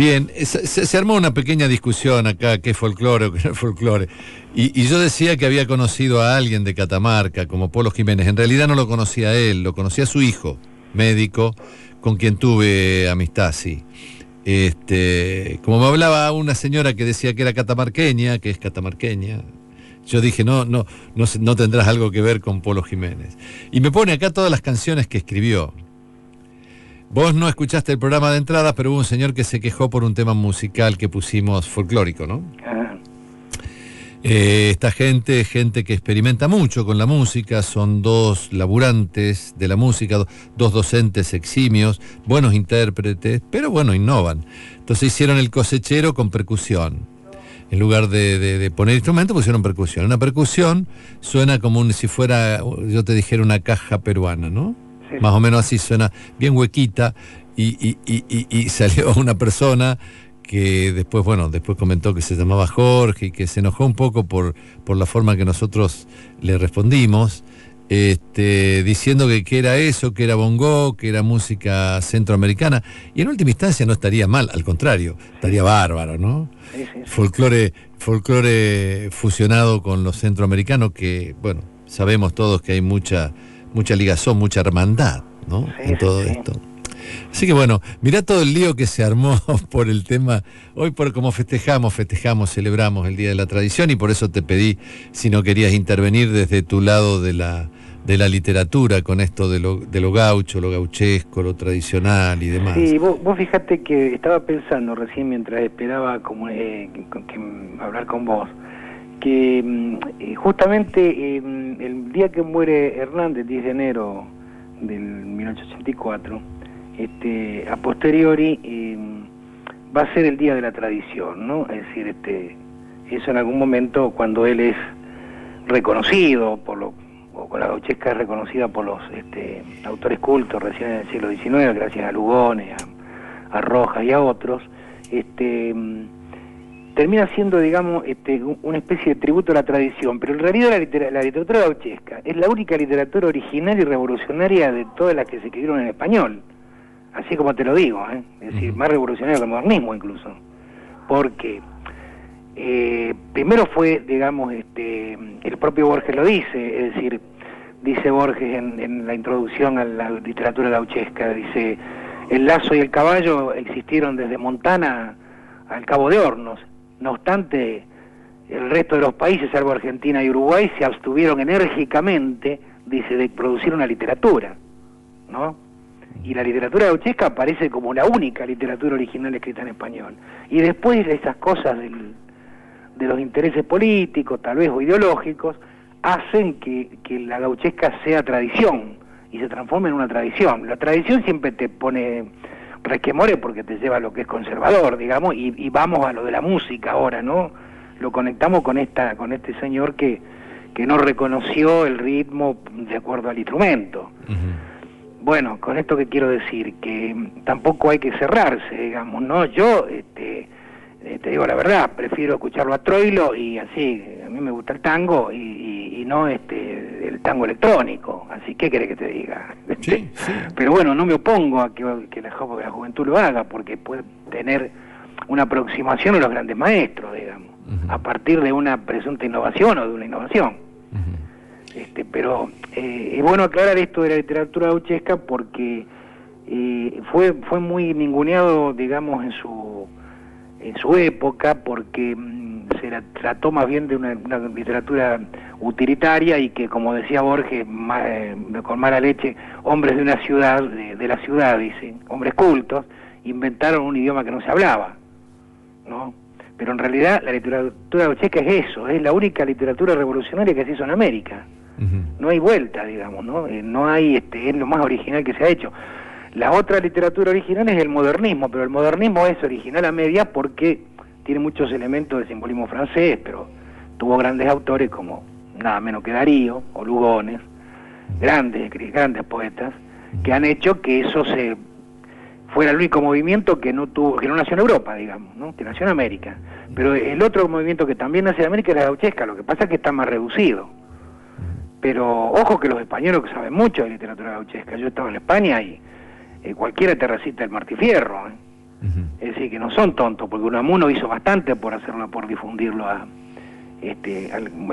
Bien, se armó una pequeña discusión acá, qué es folclore o qué no es folclore. Y yo decía que había conocido a alguien de Catamarca, como Polo Jiménez. En realidad no lo conocía a él, lo conocía a su hijo, médico, con quien tuve amistad, sí. Como me hablaba una señora que decía que era catamarqueña, que es catamarqueña, yo dije, no tendrás algo que ver con Polo Jiménez. Y me pone acá todas las canciones que escribió. Vos no escuchaste el programa de entrada, pero hubo un señor que se quejó por un tema musical que pusimos folclórico, ¿no? Ah, Esta gente que experimenta mucho con la música, son dos laburantes de la música, dos docentes eximios, buenos intérpretes, pero bueno, innovan. Entonces hicieron el cosechero con percusión. En lugar de poner instrumento, pusieron percusión. Una percusión suena como si fuera, yo te dijera, una caja peruana, ¿no? sí, Más o menos así suena, bien huequita, y salió una persona que después comentó que se llamaba Jorge y que se enojó un poco por la forma que nosotros le respondimos, diciendo que era eso, que era bongo, que era música centroamericana, y en última instancia no estaría mal, al contrario, estaría bárbaro, ¿no? sí, sí. Folclore fusionado con lo centroamericano, que, bueno, sabemos todos que hay mucha ligazón, mucha hermandad, ¿no? Sí, En todo sí. esto. Así que bueno, mirá todo el lío que se armó por el tema. Hoy, por como festejamos, celebramos el Día de la Tradición, y por eso te pedí si no querías intervenir desde tu lado de la literatura, con esto de lo gaucho, lo gauchesco, lo tradicional y demás. Sí, vos fíjate que estaba pensando recién mientras esperaba hablar con vos, que justamente el día que muere Hernández, 10 de enero del 1884, a posteriori va a ser el Día de la Tradición, ¿no? Es decir, eso en algún momento, cuando él es reconocido o con la gauchesca es reconocida por los autores cultos recién en el siglo XIX, gracias a Lugones, a Rojas y a otros, termina siendo, digamos, una especie de tributo a la tradición, pero en realidad la literatura gauchesca es la única literatura original y revolucionaria de todas las que se escribieron en español, así como te lo digo, es decir, más revolucionaria que el modernismo incluso, porque primero fue, digamos, el propio Borges lo dice, es decir, dice Borges en la introducción a la literatura gauchesca, dice, el lazo y el caballo existieron desde Montana al Cabo de Hornos. No obstante, el resto de los países, salvo Argentina y Uruguay, se abstuvieron enérgicamente, dice, de producir una literatura, ¿no? Y la literatura gauchesca aparece como la única literatura original escrita en español. Y después esas cosas de los intereses políticos, tal vez, o ideológicos, hacen que la gauchesca sea tradición y se transforme en una tradición. La tradición siempre te pone resquemores porque te lleva a lo que es conservador, digamos, y vamos a lo de la música ahora, ¿no? Lo conectamos con este señor que no reconoció el ritmo de acuerdo al instrumento. Uh-huh. Bueno, con esto que quiero decir, que tampoco hay que cerrarse, digamos, ¿no? Yo, te digo la verdad, prefiero escucharlo a Troilo y así, a mí me gusta el tango y no el tango electrónico, así, ¿qué querés que te diga? Sí, sí. Pero bueno, no me opongo a que la juventud lo haga, porque puede tener una aproximación a los grandes maestros, digamos, uh-huh, a partir de una presunta innovación o de una innovación. Uh-huh. Pero es bueno aclarar esto de la literatura gauchesca porque fue muy ninguneado, digamos, en su época, porque se la trató más bien de una literatura utilitaria y que, como decía Borges, con mala leche, hombres de una ciudad, de la ciudad, dice, hombres cultos, inventaron un idioma que no se hablaba, ¿no? Pero en realidad la literatura gauchesca es eso, es la única literatura revolucionaria que se hizo en América. Uh-huh. No hay vuelta, digamos, ¿no? No hay, es lo más original que se ha hecho. La otra literatura original es el modernismo, pero el modernismo es original a media porque tiene muchos elementos de simbolismo francés, pero tuvo grandes autores como nada menos que Darío o Lugones, grandes poetas, que han hecho que eso fuera el único movimiento que no nació en Europa, digamos, ¿no? Que nació en América. Pero el otro movimiento que también nace en América es la gauchesca, lo que pasa es que está más reducido. Pero ojo que los españoles saben mucho de literatura gauchesca. Yo estaba en España y cualquiera te recita el Martifierro, Es decir, que no son tontos, porque Unamuno hizo bastante por hacerlo, por difundirlo al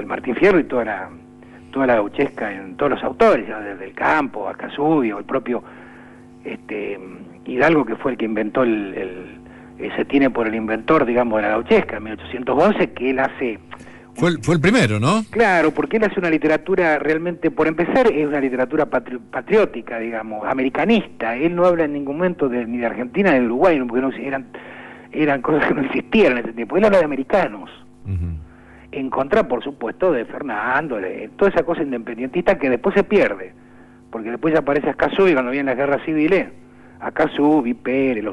Martín Fierro y toda la gauchesca en todos los autores, ya desde el Campo, a Casubio, el propio Hidalgo, que fue el que inventó se tiene por el inventor, digamos, de la gauchesca en 1811, que él hace... Fue el primero, ¿no? Claro, porque él hace una literatura realmente, por empezar, es una literatura patriótica, digamos, americanista. Él no habla en ningún momento ni de Argentina ni de Uruguay, porque eran cosas que no existían en ese tiempo. Él habla de americanos. En contra, por supuesto, de Fernando, de toda esa cosa independentista que después se pierde. Porque después aparece Ascasubi cuando vienen las guerras civiles. Ascasubi, Pérez,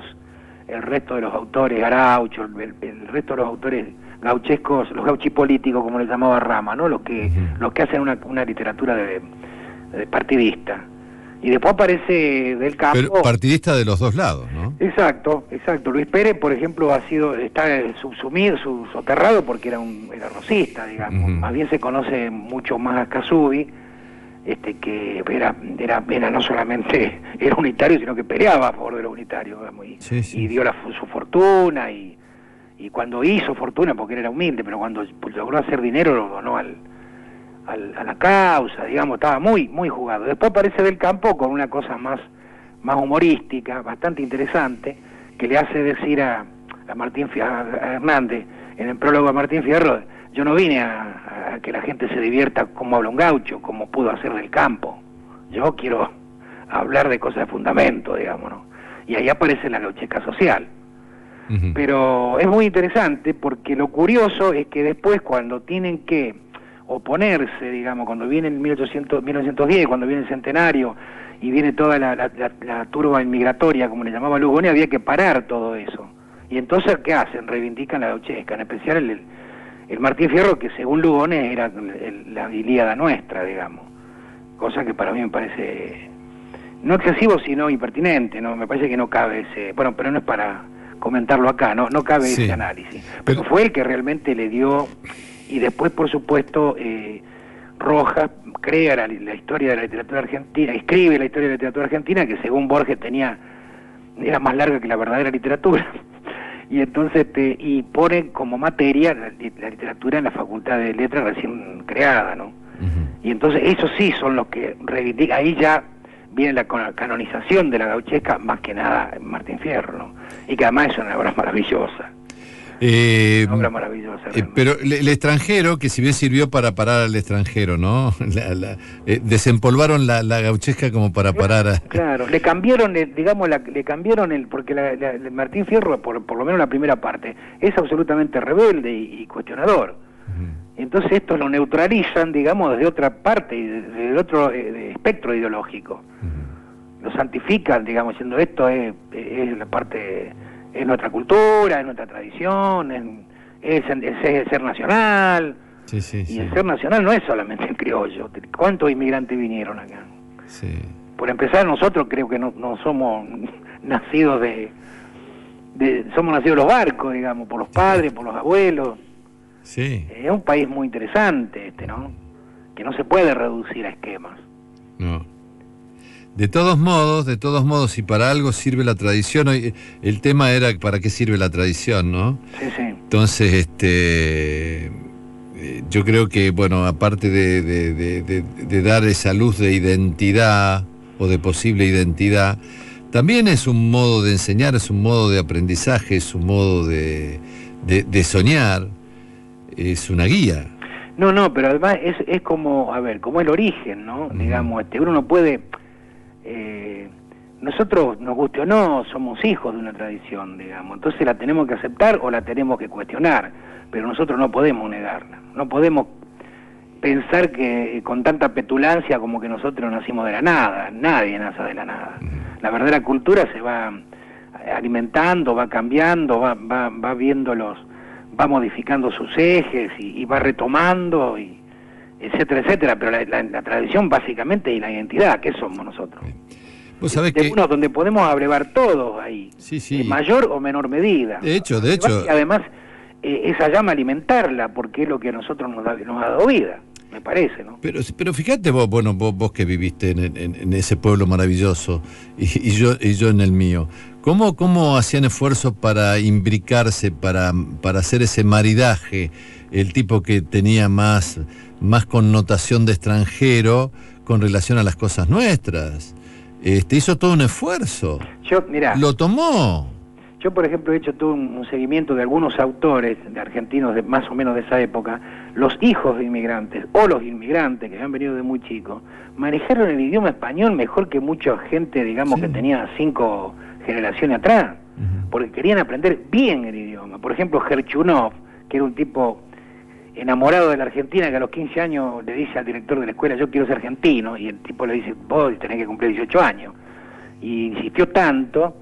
el resto de los autores, Araucho, el resto de los autores gauchescos, los gauchipolíticos, como les llamaba Rama, ¿no? Los que hacen una literatura de partidista. Y después aparece Del Campo. Pero partidista de los dos lados, ¿no? Exacto. Luis Pérez, por ejemplo, está subsumido, soterrado porque era rosista, digamos. Más bien se conoce mucho más a Casubi, que era no solamente era unitario, sino que peleaba a favor de los unitarios, digamos, y dio su fortuna, y cuando hizo fortuna, porque él era humilde, pero cuando logró hacer dinero lo donó a la causa, digamos, estaba muy muy jugado. Después aparece Del Campo con una cosa más humorística, bastante interesante, que le hace decir a Hernández, en el prólogo a Martín Fierro: yo no vine a que la gente se divierta como habla un gaucho, como pudo hacer Del Campo. Yo quiero hablar de cosas de fundamento, digamos, ¿no? Y ahí aparece la gauchesca social. Pero es muy interesante porque lo curioso es que después, cuando tienen que oponerse, digamos, cuando viene el 1910, cuando viene el centenario y viene toda la turba inmigratoria, como le llamaba Lugones, había que parar todo eso. Y entonces, ¿qué hacen? Reivindican la gauchesca, en especial el Martín Fierro, que según Lugones era la Ilíada nuestra, digamos. Cosa que para mí me parece no excesivo, sino impertinente, ¿no? Me parece que no cabe ese... Bueno, pero no es para comentarlo acá, no cabe ese análisis. Pero fue el que realmente le dio... Y después, por supuesto, Rojas crea la historia de la literatura argentina, escribe la historia de la literatura argentina, que según Borges era más larga que la verdadera literatura. Y entonces y pone como materia la literatura en la Facultad de Letras recién creada, ¿no? Y entonces esos sí son los que reivindican. Ahí ya viene la canonización de la gauchesca, más que nada Martín Fierro, ¿no? Y que además es una obra maravillosa. Una obra maravillosa. Pero el extranjero, que si bien sirvió para parar al extranjero, ¿no? Desempolvaron la gauchesca como para parar a... Claro, le cambiaron, porque Martín Fierro, por lo menos la primera parte, es absolutamente rebelde y cuestionador. Entonces esto lo neutralizan, digamos, desde otra parte, desde otro espectro ideológico. Lo santifican, digamos, diciendo esto es la parte... Es nuestra cultura, es nuestra tradición, es el ser nacional. Y el ser nacional no es solamente el criollo. ¿Cuántos inmigrantes vinieron acá? Por empezar, nosotros creo que no somos nacidos somos nacidos de los barcos, digamos, por los padres, por los abuelos. Es un país muy interesante ¿no? Que no se puede reducir a esquemas. No. De todos modos, si para algo sirve la tradición, el tema era para qué sirve la tradición, ¿no? Entonces, yo creo que, bueno, aparte de dar esa luz de identidad o de posible identidad, también es un modo de enseñar, es un modo de aprendizaje, es un modo de soñar, es una guía. No, pero además es como, como el origen, ¿no? Digamos, uno no puede... nosotros, nos guste o no, somos hijos de una tradición, digamos, entonces la tenemos que aceptar o la tenemos que cuestionar, pero nosotros no podemos negarla, no podemos pensar que con tanta petulancia como que nosotros nacimos de la nada. Nadie nace de la nada. La verdadera cultura se va alimentando, va cambiando, va viendo va modificando sus ejes y va retomando, y etcétera, etcétera, pero la tradición básicamente y la identidad, ¿qué somos nosotros? Vos sabés que... uno donde podemos abrevar todos ahí, en mayor o menor medida. De hecho. Y además, esa llama alimentarla, porque es lo que a nosotros nos ha dado vida. me parece, ¿no? Pero fíjate vos, bueno, vos que viviste en ese pueblo maravilloso y yo en el mío, ¿cómo hacían esfuerzos para imbricarse, para hacer ese maridaje, el tipo que tenía más connotación de extranjero con relación a las cosas nuestras? Hizo todo un esfuerzo. Mirá, lo tomó. Yo, por ejemplo, he hecho todo un seguimiento de algunos autores de argentinos de más o menos de esa época. Los hijos de inmigrantes o los inmigrantes que habían venido de muy chicos manejaron el idioma español mejor que mucha gente, digamos, que tenía 5 generaciones atrás, porque querían aprender bien el idioma. Por ejemplo, Gerchunov, que era un tipo enamorado de la Argentina, que a los 15 años le dice al director de la escuela, yo quiero ser argentino, y el tipo le dice, vos tenés que cumplir 18 años. Y insistió tanto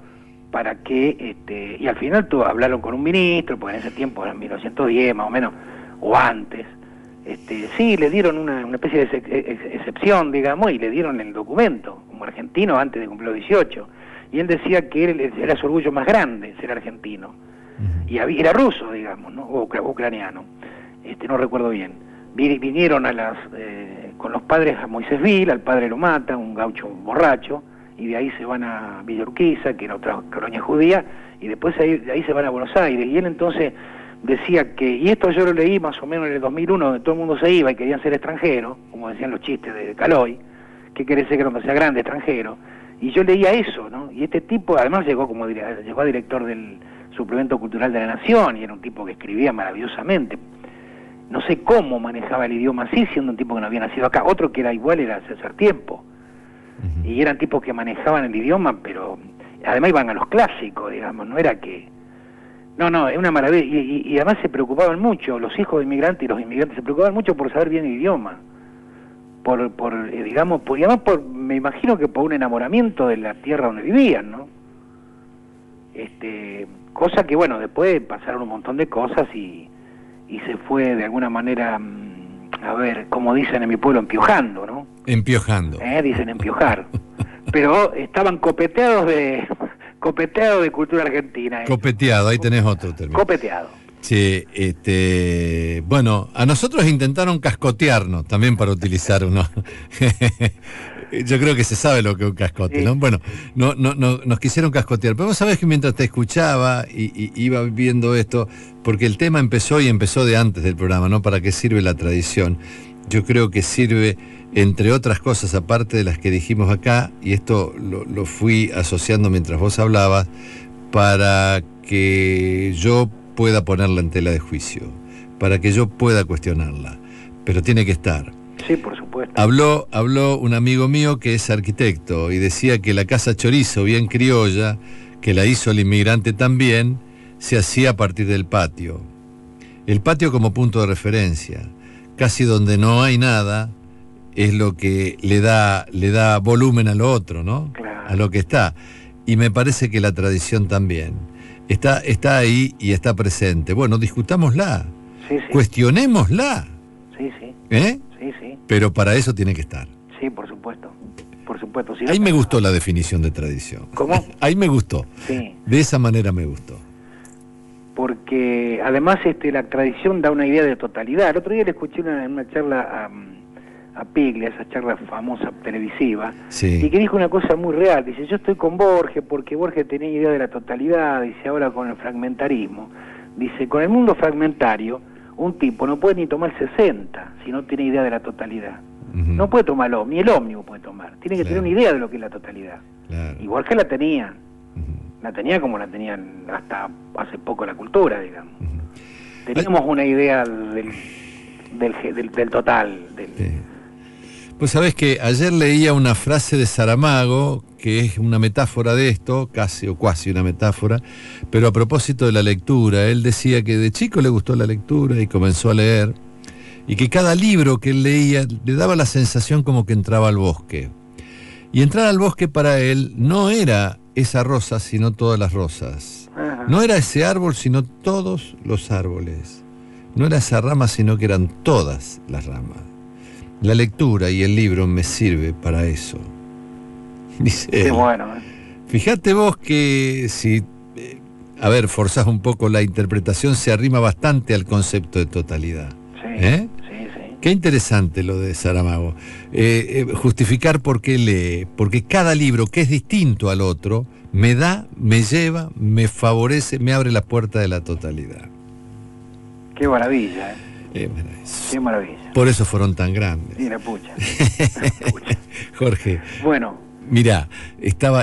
para que, y al final hablaron con un ministro, porque en ese tiempo, era en 1910 más o menos, o antes, sí, le dieron una especie de excepción, digamos, y le dieron el documento, como argentino, antes de cumplir los 18. Y él decía que era su orgullo más grande, ser argentino. Y era ruso, digamos, ¿no? O ucraniano, no recuerdo bien. Vinieron con los padres a Moisésville, al padre lo mata, un gaucho borracho, y de ahí se van a Villa Urquiza, que era otra colonia judía, y después de ahí se van a Buenos Aires. Y él entonces decía que, y esto yo lo leí más o menos en el 2001, donde todo el mundo se iba y querían ser extranjeros, como decían los chistes de Caloi, que quiere ser que cuando sea grande extranjero, y yo leía eso, ¿no? Y este tipo además llegó a director del Suplemento Cultural de la Nación, y era un tipo que escribía maravillosamente. No sé cómo manejaba el idioma así, siendo un tipo que no había nacido acá. Otro que era igual era César Tiempo. Y eran tipos que manejaban el idioma, pero además iban a los clásicos, digamos, no era que... No, es una maravilla, y además se preocupaban mucho, los hijos de inmigrantes y los inmigrantes se preocupaban mucho por saber bien el idioma, me imagino que por un enamoramiento de la tierra donde vivían, ¿no? Cosa que, bueno, después pasaron un montón de cosas y se fue de alguna manera, a ver, como dicen en mi pueblo, empiojando, ¿no? Empiojando. Dicen empiojar. Pero estaban copeteados de cultura argentina. Copeteado, ahí tenés otro término. Copeteado. Sí, bueno, a nosotros intentaron cascotearnos también para utilizar uno. Yo creo que se sabe lo que es un cascote, sí. ¿No? Bueno, no, nos quisieron cascotear, pero vos sabés que mientras te escuchaba y iba viendo esto, porque el tema empezó de antes del programa, ¿no? ¿Para qué sirve la tradición? Yo creo que sirve, entre otras cosas, aparte de las que dijimos acá, y esto lo fui asociando mientras vos hablabas, para que yo pueda ponerla en tela de juicio, para que yo pueda cuestionarla, pero tiene que estar. Sí, por supuesto. Habló un amigo mío que es arquitecto y decía que la casa chorizo, bien criolla, que la hizo el inmigrante también, se hacía a partir del patio. El patio como punto de referencia, casi donde no hay nada, es lo que le da volumen a lo otro, ¿no? Claro. A lo que está. Y me parece que la tradición también está ahí y está presente. Bueno, discutámosla, sí. Cuestionémosla. Sí. ¿Eh? Sí. Pero para eso tiene que estar. Sí, por supuesto. Si ahí me gustó la definición de tradición. ¿Cómo? Ahí me gustó. Sí. De esa manera me gustó. Porque además la tradición da una idea de totalidad. El otro día le escuché una charla a Piglia, esa charla famosa televisiva, sí. Y que dijo una cosa muy real. Dice, yo estoy con Borges porque Borges tenía idea de la totalidad, dice, ahora con el fragmentarismo. Dice, con el mundo fragmentario, un tipo no puede ni tomar 60 si no tiene idea de la totalidad. No puede tomarlo, ni el ómnibus puede tomar. Tiene que tener una idea de lo que es la totalidad. Claro. Y Borges la tenía. La tenía como la tenían hasta hace poco la cultura, digamos. Teníamos una idea del total. Sí. Pues sabés que ayer leía una frase de Saramago, que es una metáfora de esto, casi o cuasi una metáfora, pero a propósito de la lectura. Él decía que de chico le gustó la lectura y comenzó a leer, y que cada libro que él leía le daba la sensación como que entraba al bosque. Y entrar al bosque para él no era esa rosa, sino todas las rosas. Ajá. No era ese árbol, sino todos los árboles. No era esa rama, sino que eran todas las ramas. La lectura y el libro me sirve para eso. Dice Qué él. bueno. Fíjate vos que si, forzás un poco la interpretación, se arrima bastante al concepto de totalidad. Sí, ¿Eh? sí. Qué interesante lo de Saramago. Justificar por qué lee, porque cada libro que es distinto al otro me da, me lleva, me favorece, me abre la puerta de la totalidad. Qué maravilla, qué maravilla. Por eso fueron tan grandes. Sí, la pucha. Jorge. Bueno. Mirá, estaba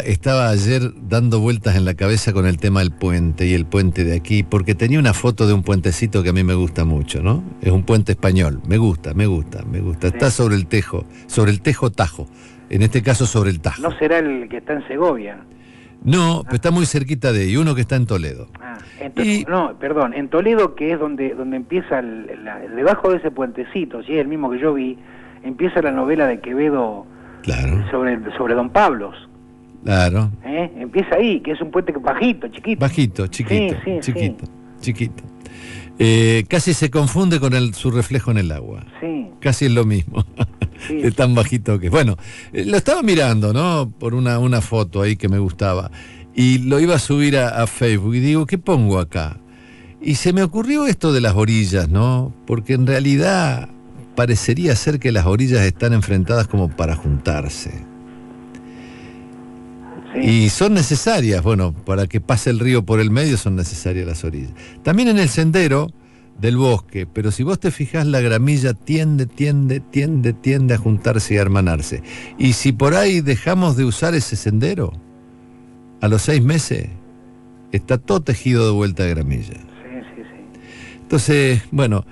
ayer dando vueltas en la cabeza con el tema del puente y el puente de aquí, porque tenía una foto de un puentecito que a mí me gusta mucho, ¿no? Es un puente español, me gusta. Sí. Está sobre el Tejo Tajo, en este caso sobre el Tajo. ¿No será el que está en Segovia? No, pero está muy cerquita de ahí, uno que está en Toledo. No, perdón, en Toledo, que es donde empieza, debajo de ese puentecito, si es el mismo que yo vi, empieza la novela de Quevedo. Claro. Sobre Don Pablos. Claro. Empieza ahí, que es un puente bajito, chiquito. Chiquito. Casi se confunde con su reflejo en el agua. Sí. Casi es lo mismo. Sí. De tan bajito que... Bueno, lo estaba mirando, ¿no? Por una foto ahí que me gustaba. Y lo iba a subir a Facebook. Y digo, ¿qué pongo acá? Y se me ocurrió esto de las orillas, ¿no? Porque en realidad... parecería ser que las orillas están enfrentadas como para juntarse. Sí. Y son necesarias, bueno, para que pase el río por el medio son necesarias las orillas. También en el sendero del bosque, pero si vos te fijás, la gramilla tiende a juntarse y a hermanarse. Y si por ahí dejamos de usar ese sendero, a los 6 meses, está todo tejido de vuelta de gramilla. Sí. Entonces, bueno...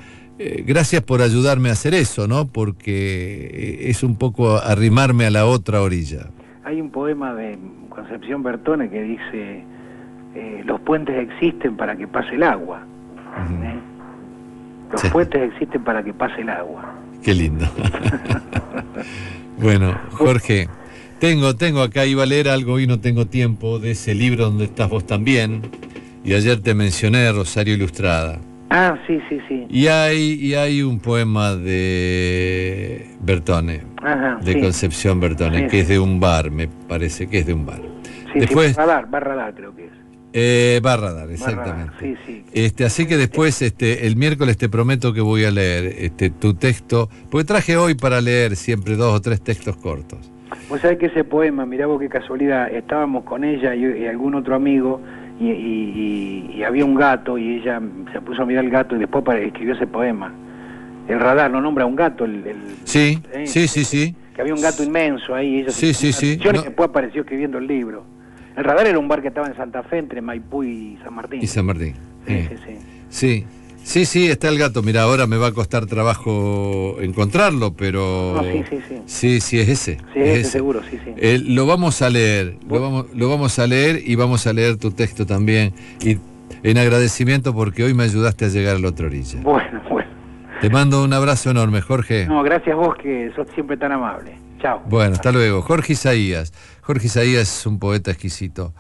gracias por ayudarme a hacer eso, ¿no? Porque es un poco arrimarme a la otra orilla. Hay un poema de Concepción Bertone que dice, los puentes existen para que pase el agua. Los puentes existen para que pase el agua. Qué lindo. Bueno, Jorge, tengo acá, iba a leer algo y no tengo tiempo, de ese libro donde estás vos también, y ayer te mencioné Rosario Ilustrada. Ah, sí. Y hay un poema de Bertone, Concepción Bertone, que es de un bar, me parece que es de un bar. Sí, después, Barradar creo que es. Barradar, exactamente. Barradar, sí. Así que después, el miércoles te prometo que voy a leer tu texto, porque traje hoy para leer siempre 2 o 3 textos cortos. Vos sabés que ese poema, mirá vos qué casualidad, estábamos con ella y algún otro amigo, y había un gato y ella se puso a mirar el gato y después escribió ese poema. El radar no nombra un gato. Sí. Que había un gato inmenso ahí. Ella sí. Y después apareció escribiendo el libro. El radar era un bar que estaba en Santa Fe entre Maipú y San Martín. Sí, está el gato. Mira, ahora me va a costar trabajo encontrarlo, pero... No, sí, es ese. Sí, es ese, seguro, sí. Lo vamos a leer, lo vamos a leer y vamos a leer tu texto también. Y en agradecimiento porque hoy me ayudaste a llegar a la otra orilla. Bueno. Te mando un abrazo enorme, Jorge. No, gracias vos que sos siempre tan amable. Chao. Bueno, hasta luego. Jorge Isaías es un poeta exquisito.